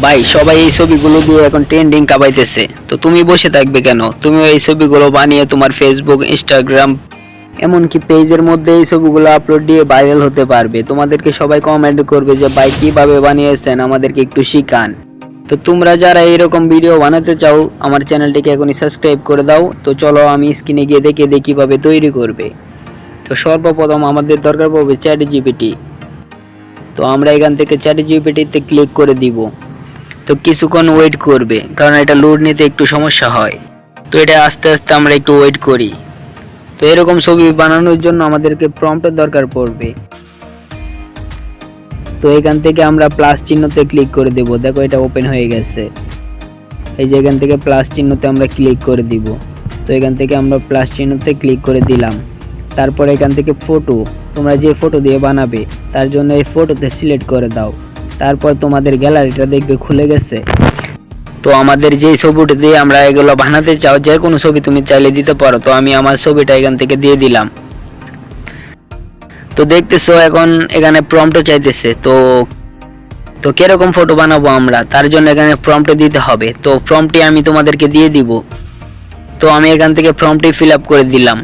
ভাই সবাই এই ছবিগুলো দিয়ে এখন ট্রেন্ডিং কাঁপাইতেছে, তো তুমি বসে থাকবে কেন? তুমিও এই ছবিগুলো বানিয়ে তোমার ফেসবুক, ইনস্টাগ্রাম, এমনকি পেজের মধ্যে এই ছবিগুলো আপলোড দিয়ে ভাইরাল হতে পারবে। তোমাদেরকে সবাই কমেন্ট করবে যে ভাই কিভাবে বানিয়েছেন, আমাদেরকে একটু শিখান। তো তোমরা যারা এরকম ভিডিও বানাতে চাও আমার চ্যানেলটিকে এখনই সাবস্ক্রাইব করে দাও। তো চলো আমি স্ক্রিনে গিয়ে দেখে দিই কিভাবে তৈরি করবে। তো সর্বপ্রথম আমাদের দরকার পড়বে চ্যাটজিপিটি। তো আমরা এখান থেকে চ্যাটজিপিটিতে ক্লিক করে দিব। তো কিছুক্ষণ ওয়েট করবে, কারণ এটা লোড নিতে একটু সমস্যা হয়। তো এটা আস্তে আস্তে আমরা একটু ওয়েট করি। তো এরকম ছবি বানানোর জন্য আমাদেরকে প্রম্পটের দরকার পড়বে। তো এখান থেকে আমরা প্লাস চিহ্নতে ক্লিক করে দেব। দেখো এটা ওপেন হয়ে গেছে। এই যে এখান থেকে প্লাস চিহ্নতে আমরা ক্লিক করে দিব। তো এখান থেকে আমরা প্লাস চিহ্নতে ক্লিক করে দিলাম। তারপর এখান থেকে ফটো, তোমরা যে ফটো দিয়ে বানাবে তার জন্য এই ফটোতে সিলেক্ট করে দাও। তারপর তোমাদের গ্যালারিটা দেখবে খুলে গেছে। তো আমাদের যেই ছবিটা দিয়ে আমরা এগুলো বানাতে চাও, যে কোনো ছবি তুমি চাইলে দিতে পারো। তো আমি আমার ছবিটা এখান থেকে দিয়ে দিলাম। তো দেখতেছো এখন এখানে প্রম্পটও চাইতেছে। তো কিরকম ফটো বানাবো আমরা, তার জন্য এখানে প্রম্পট দিতে হবে। তো প্রম্পটটি আমি তোমাদেরকে দিয়ে দিব। তো আমি এখান থেকে ফর্মটি ফিল আপ করে দিলাম।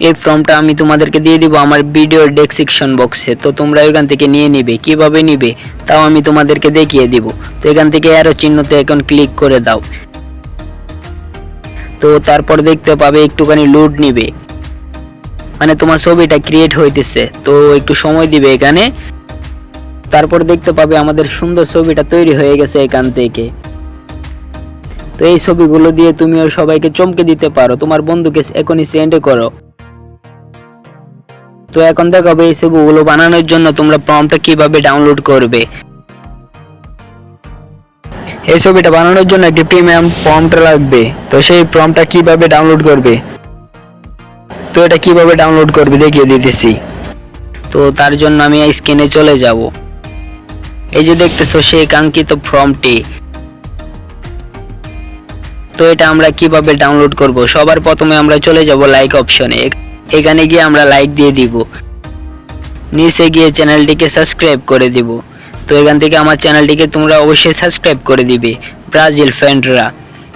এই ফর্মটা আমি তোমাদেরকে দিয়ে দিব আমার ভিডিওর ডেসক্রিপশন বক্সে। তো তোমরা এখান থেকে নিয়ে নিবে। কিভাবে নিবে তাও আমি তোমাদেরকে দেখিয়ে দিব। তো এখান থেকে অ্যারো চিহ্নতে এখন ক্লিক করে দাও। তো তারপর দেখতে পাবে একটুখানি লোড নিবে, মানে তোমার ছবিটা ক্রিয়েট হইতেছে। তো একটু সময় দিবে এখানে। তারপর দেখতে পাবে আমাদের সুন্দর ছবিটা তৈরি হয়ে গেছে এখান থেকে। তো এই ছবিগুলো দিয়ে তুমিও সবাইকে চমকে দিতে পারো, তোমার বন্ধুকে এখনই সেন্ড করো। তো এখন দেখাবো এই ছবিগুলো বানানোর জন্য তোমরা প্রম্পটটা কিভাবে ডাউনলোড করবে। এই ছবিটা বানানোর জন্য একটি প্রিমিয়াম প্রম্পট লাগবে। তো সেই প্রম্পটটা কিভাবে ডাউনলোড করবে, তো এটা কিভাবে ডাউনলোড করবে দেখিয়ে দিতেছি। তো তার জন্য আমি স্ক্রিনে চলে যাব। এই যে দেখতেছো সেই কাঙ্ক্ষিত প্রম্পটটি। তো এটা আমরা কিভাবে ডাউনলোড করব, সবার প্রথমে আমরা চলে যাব লাইক অপশনে। এখানে গিয়ে আমরা লাইক দিয়ে দিব। নিচে গিয়ে চ্যানেলটিকে সাবস্ক্রাইব করে দিব। তো এখান থেকে আমার চ্যানেলটিকে তোমরা অবশ্যই সাবস্ক্রাইব করে দিবে, ব্রাজিল ফ্রেন্ডরা।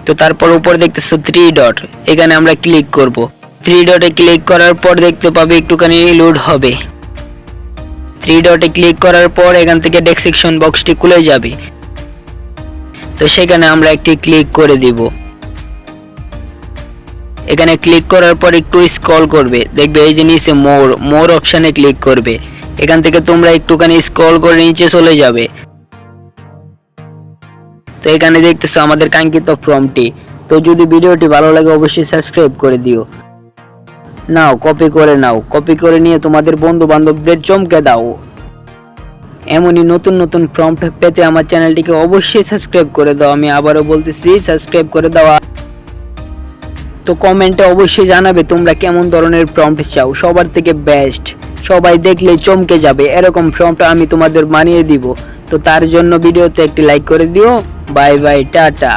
তো তারপর উপর দেখতেছো 3 ডট, এখানে আমরা ক্লিক করব। 3 ডটে ক্লিক করার পর দেখতে পাবে একটুখানি লোড হবে। 3 ডটে ক্লিক করার পর এখান থেকে ডেসক্রিপশন বক্সটি খুলে যাবে। তো সেখানে আমরা একটি ক্লিক করে দিব। এখানে ক্লিক করার পর একটু স্ক্রল করবে, দেখবে এই যে নিচে মোর অপশনে ক্লিক করবে। এখান থেকে তোমরা একটুখানি স্ক্রল করে নিচে চলে যাবে। তো এখানে দেখতেছো আমাদের কাঙ্ক্ষিত প্রম্পটটি। তো যদি ভিডিওটি ভালো লাগে অবশ্যই সাবস্ক্রাইব করে দিও। নাও কপি করে নাও, কপি করে নিয়ে তোমাদের বন্ধু বান্ধবদের চমকে দাও। এমনই নতুন নতুন প্রম্পট পেতে আমার চ্যানেলটিকে অবশ্যই সাবস্ক্রাইব করে দাও। আমি আবারও বলতেছি, সাবস্ক্রাইব করে দাও। তো কমেন্টে অবশ্যই জানাবে তোমরা কেমন ধরনের প্রম্পট চাও, সবার থেকে বেস্ট, সবাই দেখলে চমকে যাবে এরকম প্রম্পট আমি তোমাদের বানিয়ে দিব। তো তার জন্য ভিডিওতে একটি লাইক করে দিও। Bye bye, tata.